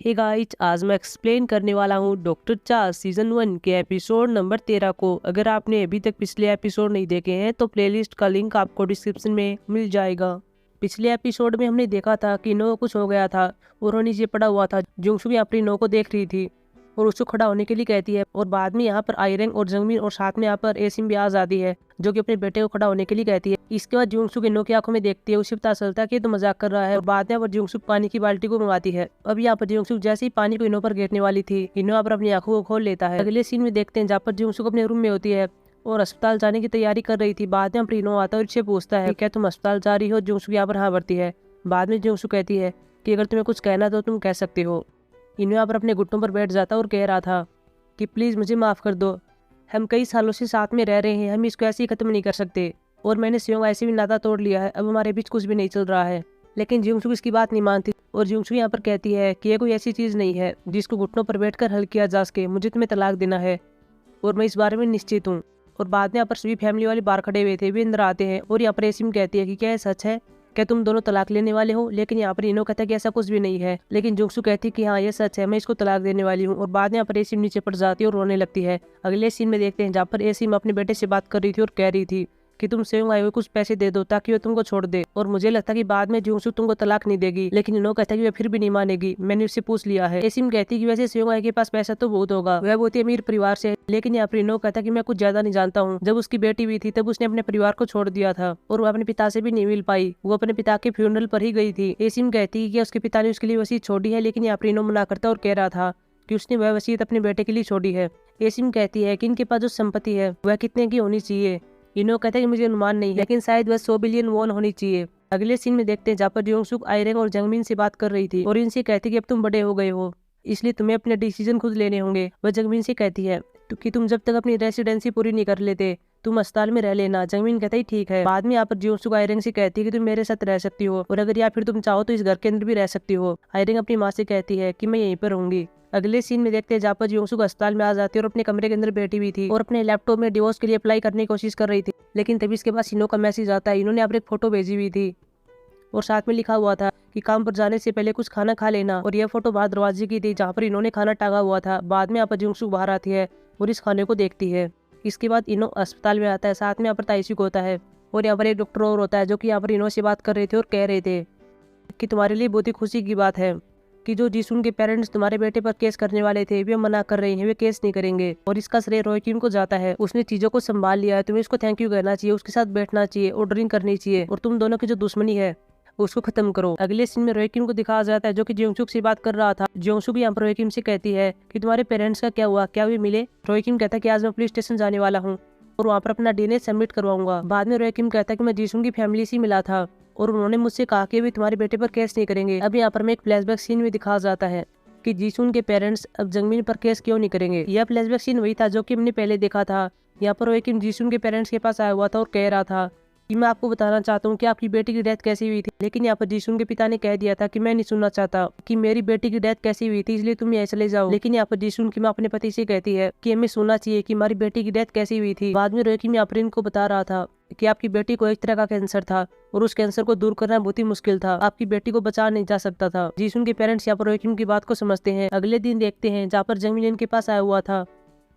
Hey guys, आज मैं explain करने वाला हूँ डॉक्टर चा सीजन 1 के एपिसोड नंबर 13 को। अगर आपने अभी तक पिछले एपिसोड नहीं देखे हैं तो प्लेलिस्ट का लिंक आपको डिस्क्रिप्शन में मिल जाएगा। पिछले एपिसोड में हमने देखा था कि नो को कुछ हो गया था और वो नीचे पड़ा हुआ था। जुंगसू भी अपनी नो को देख रही थी और उसको खड़ा होने के लिए कहती है और बाद में यहाँ पर आयरंग और जंगमिन और साथ में यहाँ पर एसिम भी आ जाती है जो कि अपने बेटे को खड़ा होने के लिए कहती है। इसके बाद जुंगसू के नो की आंखों में देखती है, उसे पता चलता है कि तो मजाक कर रहा है और बाद में यहाँ पर जुंगसू पानी की बाल्टी को मंगाती है। अब यहाँ पर जुंगसू जैसे ही पानी को इनो पर गिरने वाली थी, इनो यहाँ पर अपनी आंखों को खोल लेता है। अगले सीन में देखते हैं जहाँ पर जुंगसू को अपने रूम में होती है और अस्पताल जाने की तैयारी कर रही थी। बाद में यहाँ पर इनो आता है और इससे पूछता है क्या तुम अस्पताल जा रही हो। जुंगसू यहाँ पर हाँ भरती है। बाद में जुंगसू कहती है कि अगर तुम्हें कुछ कहना तो तुम कह सकते हो। इनो यहाँ पर अपने घुटनों पर बैठ जाता और कह रहा था कि प्लीज़ मुझे माफ़ कर दो, हम कई सालों से साथ में रह रहे हैं, हम इसको ऐसे ही ख़त्म नहीं कर सकते और मैंने सियोंग ऐसे भी नाता तोड़ लिया है, अब हमारे बीच कुछ भी नहीं चल रहा है। लेकिन जुंगसू इसकी बात नहीं मानती और जुंगसू यहाँ पर कहती है कि ये कोई ऐसी चीज़ नहीं है जिसको घुटनों पर बैठकर हल किया जा सके, मुझे तुम्हें तलाक देना है और मैं इस बारे में निश्चित हूँ। और बाद में यहाँ पर सभी फैमिली वाले बाहर खड़े हुए थे, वे अंदर आते हैं और यहाँ पर एसिम कहती है कि क्या ये सच है, क्या तुम दोनों तलाक लेने वाले हो। लेकिन यहाँ पर इनो कहता है कि ऐसा कुछ भी नहीं है, लेकिन जुंगसू कहती है कि हाँ ये सच है, मैं इसको तलाक देने वाली हूँ। और बाद में यहाँ पर एसिम नीचे पड़ जाती है और रोने लगती है। अगले सीन में देखते हैं जहाँ पर एसिम अपने बेटे से बात कर रही थी और कह रही थी कि तुम सेवंग आए हुए कुछ पैसे दे दो ताकि वो तुमको छोड़ दे। और मुझे लगता है कि बाद में जुंगसू तुमको तलाक नहीं देगी, लेकिन इनो कहता है कि वह फिर भी नहीं मानेगी, मैंने उससे पूछ लिया है। एसिम कहती है कि वैसे सेवंग आए के पास पैसा तो बहुत होगा, वह बहुत ही अमीर परिवार से है, लेकिन यहाँ पर इनो कहता है कि मैं कुछ ज्यादा नहीं जानता हूँ। जब उसकी बेटी हुई थी तब उसने अपने परिवार को छोड़ दिया था और वो अपने पिता से भी नहीं मिल पाई, वो अपने पिता के फ्यूनरल पर ही गई थी। एसिम कहती है कि उसके पिता ने उसके लिए वसीयत छोड़ी है, लेकिन यहाँ पर इनो मना करता और कह रहा था कि उसने वह वसीयत अपने बेटे के लिए छोड़ी है। एसिम कहती है कि इनके पास जो संपत्ति है वह कितने की होनी चाहिए। इनो कहता है कि मुझे अनुमान नहीं है, लेकिन शायद वह 100 बिलियन वॉन होनी चाहिए। अगले सीन में देखते हैं जहाँ पर जुंगसू आयरंग और जंगमिन से बात कर रही थी और इनसे कहती कि अब तुम बड़े हो गए हो, इसलिए तुम्हें अपने डिसीजन खुद लेने होंगे। वह जंगमिन से कहती है कि तुम जब तक अपनी रेसिडेंसी पूरी नहीं कर लेते तुम अस्पताल में रह लेना। जंगमिन कहता ही ठीक है। बाद में यहाँ पर जुंगसू आयरंग से कहती है कि तुम मेरे साथ रह सकती हो और अगर या फिर तुम चाहो तो इस घर के अंदर भी रह सकती हो। आयरंग अपनी माँ से कहती है कि मैं यहीं पर रहूंगी। अगले सीन में देखते हैं जहाँ पर जुंगसू अस्पताल में आ जाती है और अपने कमरे के अंदर बैठी हुई थी और अपने लैपटॉप में डिवोर्स के लिए अप्लाई करने की कोशिश कर रही थी। लेकिन तभी इसके पास इनो का मैसेज आता है। इन्होंने अपनी एक फोटो भेजी हुई थी और साथ में लिखा हुआ था कि काम पर जाने से पहले कुछ खाना खा लेना, और यह फोटो बाहर दरवाजे की थी जहाँ पर इन्होंने खाना टांगा हुआ था। बाद में यहाँ पर जुंगसू बाहर आती है और इस खाने को देखती है। इसके बाद इनो अस्पताल में आता है, साथ में यहाँ पर ताइसुक होता है और यहाँ पर एक डॉक्टर और होता है जो कि यहाँ पर इनो से बात कर रहे थे और कह रहे थे कि तुम्हारे लिए बहुत ही खुशी की बात है कि जो जिसुन के पेरेंट्स तुम्हारे बेटे पर केस करने वाले थे वे मना कर रहे हैं, वे केस नहीं करेंगे और इसका श्रेय रोय किम को जाता है। उसने चीजों को संभाल लिया है, तुम्हें उसको थैंक यू कहना चाहिए, उसके साथ बैठना चाहिए और ड्रिंक करनी चाहिए और तुम दोनों की जो दुश्मनी है उसको खत्म करो। अगले सीन में रोय किम को दिखाया जाता है जो कि जियोंगसुक से बात कर रहा था। जियोंगसुक भी यहाँ पर रोय किम से कहती है कि तुम्हारे पेरेंट्स का क्या हुआ, क्या वे मिले। रोय किम कहता है कि आज मैं पुलिस स्टेशन जाने वाला हूँ और वहाँ पर अपना डीएनए सबमिट करवाऊंगा। बाद में रोय किम कहता है कि मैं जिसुन की फैमिली से मिला था और उन्होंने मुझसे कहा कि वे तुम्हारे बेटे पर केस नहीं करेंगे। अब यहाँ पर मैं एक फ्लैशबैक सीन में दिखाया जाता है कि जिसुन के पेरेंट्स अब जंगमिन पर केस क्यों नहीं करेंगे। यह फ्लैशबैक सीन वही था जो कि हमने पहले देखा था। यहाँ पर रोय किम जिसुन के पेरेंट्स के पास आया हुआ था और कह रहा था कि मैं आपको बताना चाहता हूँ कि आपकी बेटी की डेथ कैसी हुई थी। लेकिन यहाँ पर जिसुन के पिता ने कह दिया था कि मैं नहीं सुनना चाहता कि मेरी बेटी की डेथ कैसी हुई थी, इसलिए तुम यहाँ चले जाओ। लेकिन यहाँ पर जिसुन की माँ अपने पति से कहती है कि हमें सुनना चाहिए कि हमारी बेटी की डेथ कैसी हुई थी। बाद में रोय किम यहाँ पर इनको बता रहा था कि आपकी बेटी को एक तरह का कैंसर था और उस कैंसर को दूर करना बहुत ही मुश्किल था, आपकी बेटी को बचा नहीं जा सकता था। जिसुन के पेरेंट्स यहाँ पर रोय किम की बात को समझते हैं। अगले दिन देखते हैं जहाँ पर जंगमिन इनके पास आया हुआ था।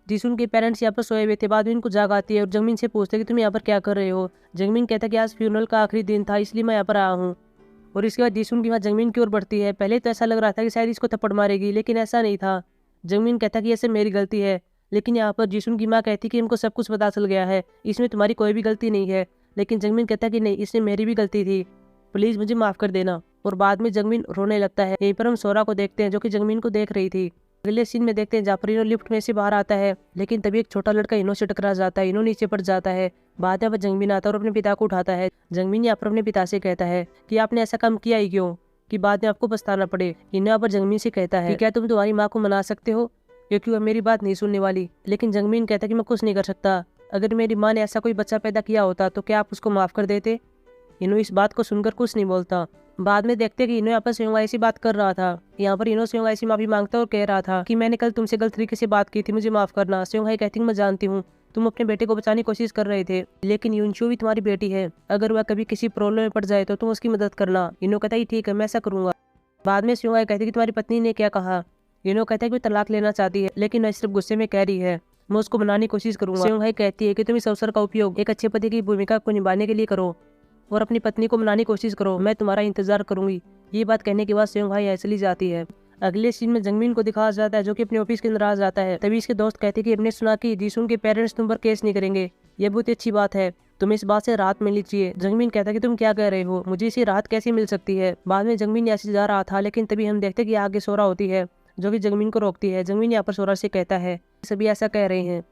जिसुन के पेरेंट्स यहाँ पर सोए हुए थे। बाद में इनको जाग आती है और जंगमिन से पूछते हैं कि तुम यहाँ पर क्या कर रहे हो। जंगमिन कहता है कि आज फ्यूनरल का आखिरी दिन था इसलिए मैं यहाँ पर आया हूँ। और इसके बाद जिसुन की माँ जंगमिन की ओर बढ़ती है। पहले तो ऐसा लग रहा था कि शायद इसको थप्पड़ मारेगी, लेकिन ऐसा नहीं था। जंगमिन कहता है कि ऐसे मेरी गलती है, लेकिन यहाँ पर जिसुन की माँ कहती कि इनको सब कुछ पता चल गया है, इसमें तुम्हारी कोई भी गलती नहीं है। लेकिन जंगमिन कहता है कि नहीं, इसमें मेरी भी गलती थी, प्लीज मुझे माफ कर देना। और बाद में जंगमिन रोने लगता है। यहीं पर हम सोरा को देखते हैं जो कि जंगमिन को देख रही थी। अगले सीन में देखते हैं जहाँ पर इनो लिफ्ट में से बाहर आता है, लेकिन तभी एक छोटा लड़का इनो से टकरा जाता है, इनो नीचे पड़ जाता है। बाद में जंगमिन आता है और अपने पिता को उठाता है। जंगमिन यहाँ पर अपने पिता से कहता है कि आपने ऐसा काम किया ही क्यों कि बाद में आपको पछताना पड़े। इनो यहाँ पर जंगमिन से कहता है कि क्या तुम तुम्हारी माँ को मना सकते हो क्योंकि वह मेरी बात नहीं सुनने वाली। लेकिन जंगमिन कहता है कि मैं कुछ नहीं कर सकता, अगर मेरी माँ ने ऐसा कोई बच्चा पैदा किया होता तो क्या आप उसको माफ कर देते। इनो इस बात को सुनकर कुछ नहीं बोलता। बाद में देखते कि इनो यहाँ पर सेवंग से बात कर रहा था। यहाँ पर इनो सेवंग से माफी मांगता और कह रहा था कि मैंने कल तुमसे गलत तरीके से बात की थी, मुझे माफ करना। सेवंग कहती मैं जानती हूँ तुम अपने बेटे को बचाने की कोशिश कर रहे थे, लेकिन यूनशू भी तुम्हारी बेटी है, अगर वह कभी किसी प्रॉब्लम में पड़ जाए तो तुम उसकी मदद करना। इनो कहता है ठीक है मैं ऐसा करूंगा। बाद में स्योंगाई कहती है कि तुम्हारी पत्नी ने क्या कहा। इनो कहता है कि वो तलाक लेना चाहती है, लेकिन वह सिर्फ गुस्से में कह रही है, मैं उसको मनाने की कोशिश करूंगा। स्योंगाई कहती है कि तुम इस अवसर का उपयोग एक अच्छे पति की भूमिका को निभाने के लिए करो और अपनी पत्नी को मनाने की कोशिश करो, मैं तुम्हारा इंतजार करूंगी। ये बात कहने के बाद स्योंगाई यहाँ चली जाती है। अगले सीन में जंगमिन को दिखाया जाता है जो कि अपने ऑफिस के अंदर आ जाता है। तभी इसके दोस्त कहते हैं कि हमने सुना कि जीसुन के पेरेंट्स तुम पर केस नहीं करेंगे, ये बहुत ही अच्छी बात है, तुम्हें इस बात से राहत मिलनी चाहिए। जंगमिन कहता है कि तुम क्या कह रहे हो, मुझे इसी राहत कैसे मिल सकती है। बाद में जंगमिन यहाँ से जा रहा था, लेकिन तभी हम देखते हैं कि आगे सोरा होती है जो कि जंगमिन को रोकती है। जंगमिन यहाँ पर सोरा से कहता है सभी ऐसा कह रहे हैं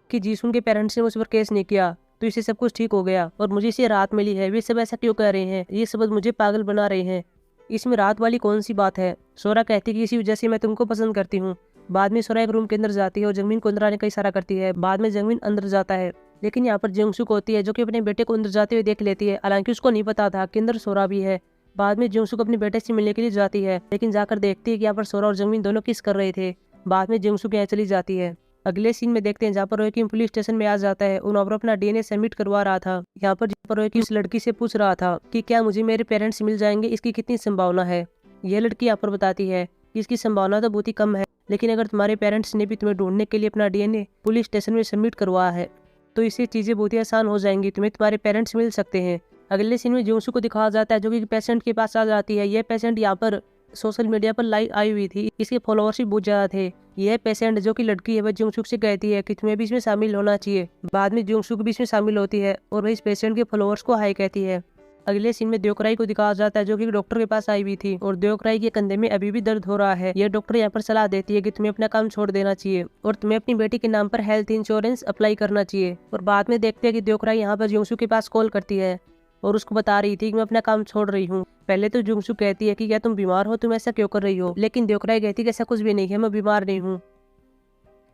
कि जीसुन के पेरेंट्स ने उस पर केस नहीं किया तो इससे सब कुछ ठीक हो गया और मुझे इसे राहत मिली है। वे सब ऐसा क्यों कह रहे हैं, ये सब मुझे पागल बना रहे हैं, इसमें राहत वाली कौन सी बात है। सोरा कहती है कि इसी वजह से मैं तुमको पसंद करती हूँ। बाद में सोरा एक रूम के अंदर जाती है और जंगमिन को अंदर आने का इशारा करती है। बाद में जंगमिन अंदर जाता है, लेकिन यहाँ पर जियोंगसुक होती है जो कि अपने बेटे को अंदर जाते हुए देख लेती है। हालांकि उसको नहीं पता था कि अंदर सोरा भी है। बाद में जियोंगसुक अपने बेटे से मिलने के लिए जाती है, लेकिन जाकर देखती है कि यहाँ पर सोरा और जंगमिन दोनों किस कर रहे थे। बाद में जियोंगसुक यहाँ चली जाती है। अगले सीन में देखते हैं जहाँ पर रोयकिम पुलिस स्टेशन में आ जाता है और वहाँ पर अपना डीएनए सबमिट करवा रहा था। यहाँ पर रोयकिम उस लड़की से पूछ रहा था कि क्या मुझे मेरे पेरेंट्स मिल जाएंगे, इसकी कितनी संभावना है। यह लड़की यहाँ पर बताती है कि इसकी संभावना तो बहुत ही कम है, लेकिन अगर तुम्हारे पेरेंट्स ने भी तुम्हें ढूंढने के लिए अपना डीएनए पुलिस स्टेशन में सबमिट करवाया है तो इससे चीजें बहुत ही आसान हो जाएंगी, तुम्हें तुम्हारे पेरेंट्स मिल सकते हैं। अगले सीन में जियोंगसुक को दिखाया जाता है जो कि पेशेंट के पास आ जाती है। यह पेशेंट यहाँ पर सोशल मीडिया पर लाइव आई हुई थी, इसके फॉलोअर्स भी बहुत ज्यादा थे। यह पेशेंट जो कि लड़की है वह जियोंगसुक से कहती है कि तुम्हें भी इसमें शामिल होना चाहिए। बाद में जियोंगसुक भी इसमें शामिल होती है और वह इस पेशेंट के फॉलोअर्स को हाई कहती है। अगले सीन में द्योकराई को दिखाया जाता है जो कि डॉक्टर के पास आई हुई थी और द्योकराई के कंधे में अभी भी दर्द हो रहा है। यह डॉक्टर यहाँ पर सलाह देती है कि तुम्हें अपना काम छोड़ देना चाहिए और तुम्हें अपनी बेटी के नाम पर हेल्थ इंश्योरेंस अप्लाई करना चाहिए। और बाद में देखते हैं कि द्योकराई यहाँ पर जियोंगसुक के पास कॉल करती है और उसको बता रही थी कि मैं अपना काम छोड़ रही हूँ। पहले तो जियोंगसुक कहती है कि क्या तुम बीमार हो, तुम ऐसा क्यों कर रही हो, लेकिन द्योकराई कहती है कि ऐसा कुछ भी नहीं है, मैं बीमार नहीं हूँ,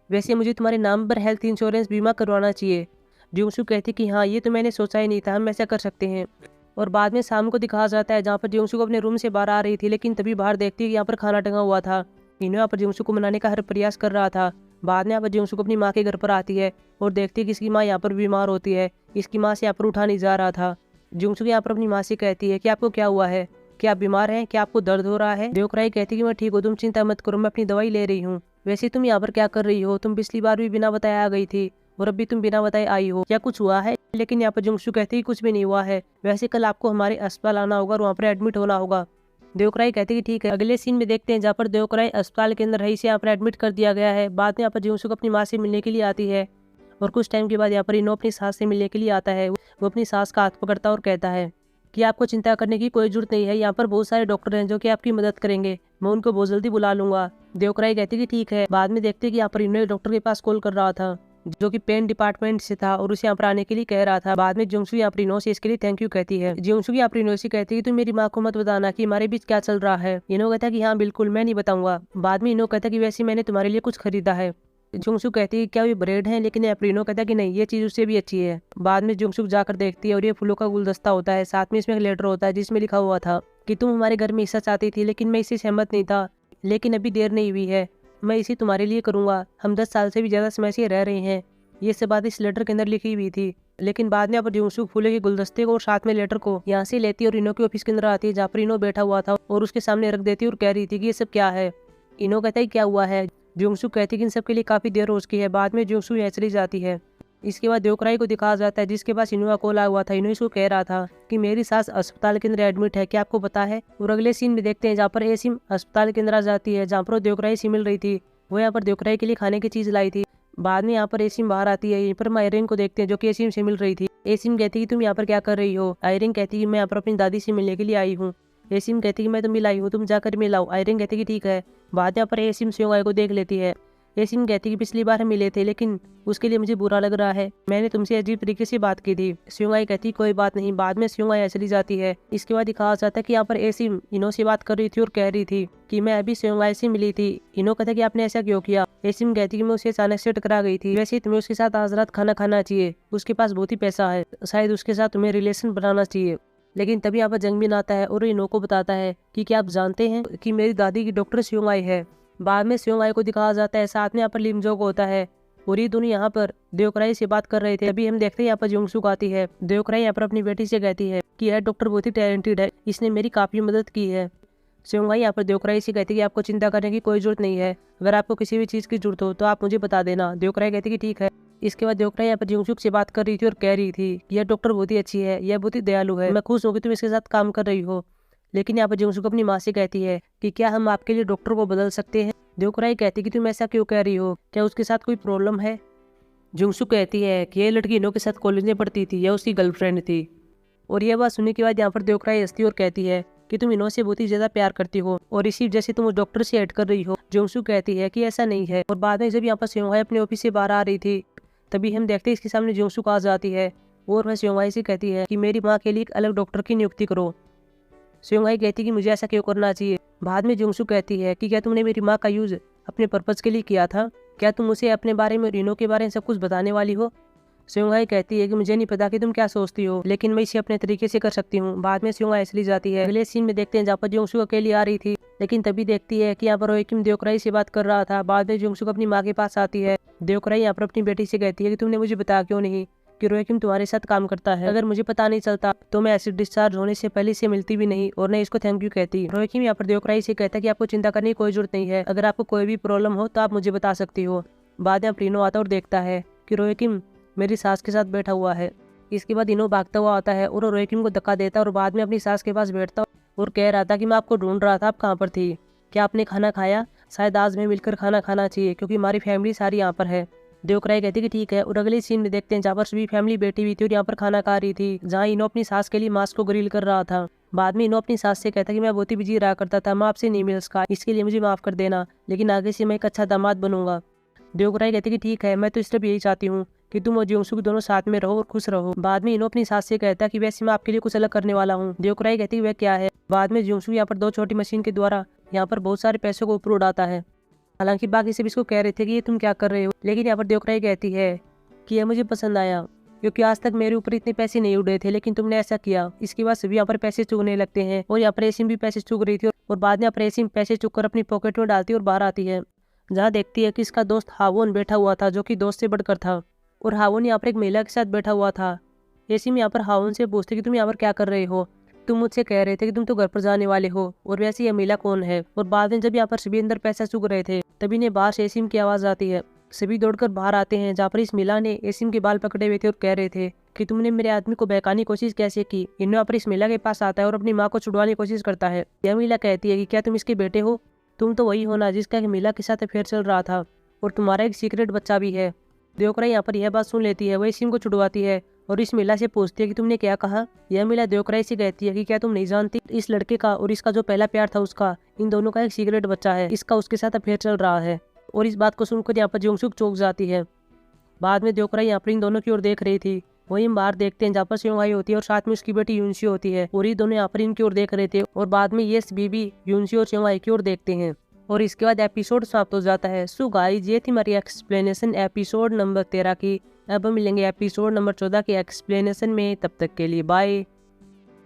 वैसे मुझे तुम्हारे नाम पर हेल्थ इंश्योरेंस बीमा करवाना चाहिए। जियोंगसुक कहती कि हाँ, ये तो मैंने सोचा ही नहीं था, हम ऐसा कर सकते हैं। और बाद में शाम को दिखाया जाता है जहाँ पर जियोंगसुक अपने रूम से बाहर आ रही थी, लेकिन तभी बाहर देखती है कि यहाँ पर खाना टंगा हुआ था। इनो यहाँ पर जियोंगसुक को मनाने का हर प्रयास कर रहा था। बाद में यहाँ पर जियोंगसुक अपनी माँ के घर पर आती है और देखती है कि इसकी माँ यहाँ पर बीमार होती है, इसकी माँ से यहाँ पर उठा नहीं जा रहा था। जियोंगसुक यहाँ पर अपनी माँ से कहती है कि आपको क्या हुआ है, क्या आप बीमार हैं, क्या आपको दर्द हो रहा है। द्योकराई कहती है कि मैं ठीक हूँ, तुम चिंता मत करो, मैं अपनी दवाई ले रही हूँ। वैसे तुम यहाँ पर क्या कर रही हो, तुम पिछली बार भी बिना बताए आ गई थी और अब भी तुम बिना बताए आई हो, क्या कुछ हुआ है। लेकिन यहाँ पर जियोंगसुक कहती है कुछ भी नहीं हुआ है, वैसे कल आपको हमारे अस्पताल आना होगा और वहाँ पर एडमिट होना होगा। द्योकराई कहती है कि ठीक है। अगले सीन में देखते हैं जहाँ पर द्योकराई अस्पताल के अंदर है, इसे यहाँ पर एडमिट कर दिया गया है। बाद में यहाँ पर जियोंगसुक अपनी माँ से मिलने के लिए आती है और कुछ टाइम के बाद यहाँ पर इनो अपनी सास से मिलने के लिए आता है। वो अपनी सास का हाथ पकड़ता है और कहता है कि आपको चिंता करने की कोई जरूरत नहीं है, यहाँ पर बहुत सारे डॉक्टर हैं जो कि आपकी मदद करेंगे, मैं उनको बहुत जल्दी बुला लूंगा। द्योकराई कहती कि ठीक है। बाद में देखते कि यहाँ पर इनो डॉक्टर के पास कॉल कर रहा था जो कि पेन डिपार्टमेंट से था और उसे यहाँ पर आने के लिए कह रहा था। बाद में जियोंगसुक यहाँ पर इनो से इसके लिए थैंक यू कहती है। जियोंगसुक यहाँ पर इनो से कहती है कि तुम मेरी माँ को मत बताना कि हमारे बीच क्या चल रहा है। इनो कहता है कि हाँ बिल्कुल, मैं नहीं बताऊंगा। बाद में इनो कहता है कि वैसे मैंने तुम्हारे लिए कुछ खरीदा है। जियोंगसुक कहती है क्या ये ब्रेड है, लेकिन एप्रिनो कहता है कि नहीं, ये चीज उससे भी अच्छी है। बाद में जियोंगसुक जाकर देखती है और ये फूलों का गुलदस्ता होता है, साथ में इसमें एक लेटर होता है जिसमें लिखा हुआ था कि तुम हमारे घर में हिस्सा चाहती थी, लेकिन मैं इससे सहमत नहीं था, लेकिन अभी देर नहीं हुई है, मैं इसे तुम्हारे लिए करूंगा, हम 10 साल से भी ज्यादा समय से रह रहे हैं। ये सब बात इस लेटर के अंदर लिखी हुई थी। लेकिन बाद में अब जियोंगसुक फूलों के गुलदस्ते को और साथ में लेटर को यहाँ से लेती है और इनो के ऑफिस के अंदर आती है जहाँ पर इनो बैठा हुआ था और उसके सामने रख देती है और कह रही थी कि ये सब क्या है। इनो कहता है क्या हुआ है। जियोंगसुक कहती है कि इन सब के लिए काफी देर हो चुकी है। बाद में जियोंगसुक यहाँ चली जाती है। इसके बाद द्योकराई को दिखाया जाता है जिसके पास इनो का कॉल आया हुआ था। इनो इसको कह रहा था कि मेरी सास अस्पताल के अंदर एडमिट है, क्या आपको पता है। और अगले सीन में देखते हैं जहाँ पर एसिम अस्पताल के अंदर आ जाती है जहाँ पर द्योकराई से मिल रही थी। वो यहाँ पर द्योकराई के लिए खाने की चीज लाई थी। बाद में यहाँ पर एसिम बाहर आती है। यहीं पर हम आयरिन को देखते हैं जो कि एसिम से मिल रही थी। एसिम कहती है कि तुम यहाँ पर क्या कर रही हो। आयरिन कहती है कि मैं यहाँ पर अपनी दादी से मिलने के लिए आई हूँ। एसिम कहती है कि मैं तो मिलाई हूँ, तुम जाकर मिलाओ। आयरिन कहती है कि ठीक है। बाद में यहाँ पर एसिम स्योंगाई को देख लेती है। एसिम कहती है कि पिछली बार हम मिले थे, लेकिन उसके लिए मुझे बुरा लग रहा है, मैंने तुमसे अजीब तरीके से बात की थी। स्योंगाई कहती कोई बात नहीं। बाद में स्योंगाई चली जाती है। इसके बाद दिखाया जाता है कि यहाँ पर एसिम इनो से बात कर रही थी और कह रही थी कि मैं अभी स्योंगाई से मिली थी। इनो कहता है कि आपने ऐसा क्यों किया। एसिम कहती कि मैं उसे अचानक से टकरा गई थी, वैसे तुम्हें उसके साथ आज रात खाना खाना चाहिए, उसके पास बहुत ही पैसा है, शायद उसके साथ तुम्हें रिलेशन बनाना चाहिए। लेकिन तभी यहाँ पर जंगमिन आता है और इनो को बताता है कि क्या आप जानते हैं कि मेरी दादी की डॉक्टर स्योंगाई है। बाद में स्योंगाई को दिखाया जाता है, साथ में यहाँ पर लिमजोग होता है और ये दोनों यहाँ पर द्योकराई से बात कर रहे थे। अभी हम देखते हैं यहाँ पर जियोंगसुक आती है। द्योकराई यहाँ पर अपनी बेटी से कहती है कि यह डॉक्टर बहुत ही टैलेंटेड है, इसने मेरी काफी मदद की है। सेओंगाई यहाँ पर देवकराई से कहती है कि आपको चिंता करने की कोई जरूरत नहीं है, अगर आपको किसी भी चीज़ की जरूरत हो तो आप मुझे बता देना। देवकराई कहती है कि ठीक है। इसके बाद देवकराई यहाँ पर जिंगसुक से बात कर रही थी और कह रही थी कि यह डॉक्टर बहुत ही अच्छी है, यह बहुत ही दयालु है, मैं खुश हूँ कि तुम इसके साथ काम कर रही हो। लेकिन यहाँ पर जिंगसुक अपनी माँ से कहती है कि क्या हम आपके लिए डॉक्टर को बदल सकते हैं। देवकराई कहती है कि तुम ऐसा क्यों कह रही हो, क्या उसके साथ कोई प्रॉब्लम है। जिंगसुक कहती है कि यह लड़की इनो के साथ कॉलेज में पढ़ती थी, यह उसकी गर्लफ्रेंड थी। और यह बात सुनने के बाद यहाँ पर देवकराई हंसती और कहती है कि तुम इनो से बहुत ही ज्यादा प्यार करती हो और इसी वजह से तुम उस डॉक्टर से ऐड कर रही हो। जिंगसुक कहती है कि ऐसा नहीं है। और बाद में जब यहाँ पर सेओंगाई अपने ऑफिस से बाहर आ रही थी, तभी हम देखते हैं इसके सामने जिंगसुक आ जाती है और वह सेओंगाई से कहती है कि मेरी माँ के लिए एक अलग डॉक्टर की नियुक्ति करो। सेओंगाई कहती है कि मुझे ऐसा क्यों करना चाहिए। बाद में जिंगसुक कहती है कि क्या तुमने मेरी माँ का यूज अपने पर्पज के लिए किया था, क्या तुम उसे अपने बारे में, रिनो के बारे में सब कुछ बताने वाली हो। सेओंगाई कहती है कि मुझे नहीं पता कि तुम क्या सोचती हो, लेकिन मैं इसे अपने तरीके से कर सकती हूँ। बाद में सेओंगाई चली जाती है। अगले सीन में देखते हैं जहाँ पर जिंगसुक अकेली आ रही थी, लेकिन तभी देखती है कि यहाँ पर रोएकिम देवकराई से बात कर रहा था। बाद में जिंगसुक अपनी माँ के पास आती है। देवकराई यहाँ पर अपनी बेटी से कहती है कि तुमने मुझे बताया क्यों नहीं कि रोएकिम तुम्हारे साथ काम करता है। अगर मुझे पता नहीं चलता तो मैं एसिड डिस्चार्ज होने से पहले से मिलती भी नहीं और न इसको थैंक यू कहती। रोएकिम यहाँ पर देवकराई से कहता है कि आपको चिंता करने की कोई जरूरत नहीं है, अगर आपको कोई भी प्रॉब्लम हो तो आप मुझे बता सकती हो। बाद में रिनो आता और देखता है कि रोएकिम मेरी सास के साथ बैठा हुआ है। इसके बाद इनो भागता हुआ आता है और रोएकिम को धक्का देता है और बाद में अपनी सास के पास बैठता और कह रहा था कि मैं आपको ढूंढ रहा था, आप कहाँ पर थी, क्या आपने खाना खाया, शायद आज में मिलकर खाना खाना चाहिए क्योंकि हमारी फैमिली सारी यहाँ पर है। देवकराई कहती कि ठीक है। और अगले सीन में देखते हैं जहाँ पर सभी फैमिली बैठी हुई थी और यहाँ पर खाना खा रही थी, जहाँ इनो अपनी सास के लिए मांस को ग्रिल कर रहा था। बाद में इनो अपनी सास से कहता कि मैं बहुत ही बिजी रहा करता था, मैं आपसे नहीं मिल सका, इसके लिए मुझे माफ कर देना, लेकिन आगे से मैं एक अच्छा दामाद बनूंगा। देवकराई कहती कि ठीक है, मैं तो सिर्फ यही चाहती हूँ कि तुम और जिंगसुक दोनों साथ में रहो और खुश रहो। बाद में इनो अपनी सास से कहता कि वैसे मैं आपके लिए कुछ अलग करने वाला हूँ। देवकराई कहती वह क्या है। बाद में जिंगसुक यहाँ पर 2 छोटी मशीन के द्वारा यहाँ पर बहुत सारे पैसों को ऊपर उड़ाता है। हालांकि बाकी सब इसको कह रहे थे कि ये तुम क्या कर रहे हो, लेकिन यहाँ पर देवकराई कहती है कि यह मुझे पसंद आया क्योंकि आज तक मेरे ऊपर इतने पैसे नहीं उड़े थे, लेकिन तुमने ऐसा किया। इसके बाद सभी यहाँ पर पैसे चुगने लगते हैं और यहाँ पर एसिम भी पैसे चुग रही थी और बाद में यहाँ पर एसिम पैसे चुग कर अपनी पॉकेट में डालती और बाहर आती है, जहाँ देखती है कि इसका दोस्त हावोन बैठा हुआ था जो कि दोस्त से बढ़कर था और हावोन यहाँ पर एक महिला के साथ बैठा हुआ था। एसिम यहाँ पर हावोन से पूछती कि तुम यहाँ पर क्या कर रहे हो, तुम मुझसे कह रहे थे कि तुम तो घर पर जाने वाले हो और वैसे यह महिला कौन है। और बाद में जब यहाँ पर सभी अंदर पैसा चुग रहे थे, तभी ने बाहर से एसिम की आवाज आती है। सभी दौड़कर बाहर आते हैं जहाँ पर इस महिला ने एसिम के बाल पकड़े हुए थे और कह रहे थे कि तुमने मेरे आदमी को बहकाने की कोशिश कैसे की। इन्हों यहाँ पर इस महिला के पास आता है और अपनी माँ को छुड़वाने की कोशिश करता है। यह महिला कहती है कि क्या तुम इसके बेटे हो, तुम तो वही हो ना जिसका एक महिला के साथ अफेयर चल रहा था और तुम्हारा एक सीक्रेट बच्चा भी है। देवकराई यहाँ पर यह बात सुन लेती है, वह एसिम को छुड़वाती है और इस महिला से पूछती है कि तुमने क्या कहा। यह महिला देवकराई से कहती है कि क्या तुम नहीं जानती, इस लड़के का और इसका जो पहला प्यार था उसका, इन दोनों का एक सीक्रेट बच्चा है, इसका उसके साथ अफेयर चल रहा है। और इस बात को सुनकर यहाँ पर जिंगसुक चौंक जाती है। बाद में देवकराई यहाँ पर इन दोनों की ओर देख रही थी, वही हम बाहर देखते हैं जहाँ पर सेओंगाई होती है और साथ में उसकी बेटी यूनसी होती है और ये दोनों यहाँ पर इनकी ओर देख रहे थे। और बाद में ये बीबी यूनसी और सेओंगाई की ओर देखते हैं और इसके बाद एपिसोड समाप्त हो जाता है। सो गाइस, ये थी हमारी एक्सप्लेनेशन एपिसोड नंबर 13 की। अब हम मिलेंगे एपिसोड नंबर 14 के एक्सप्लेनेशन में, तब तक के लिए बाय।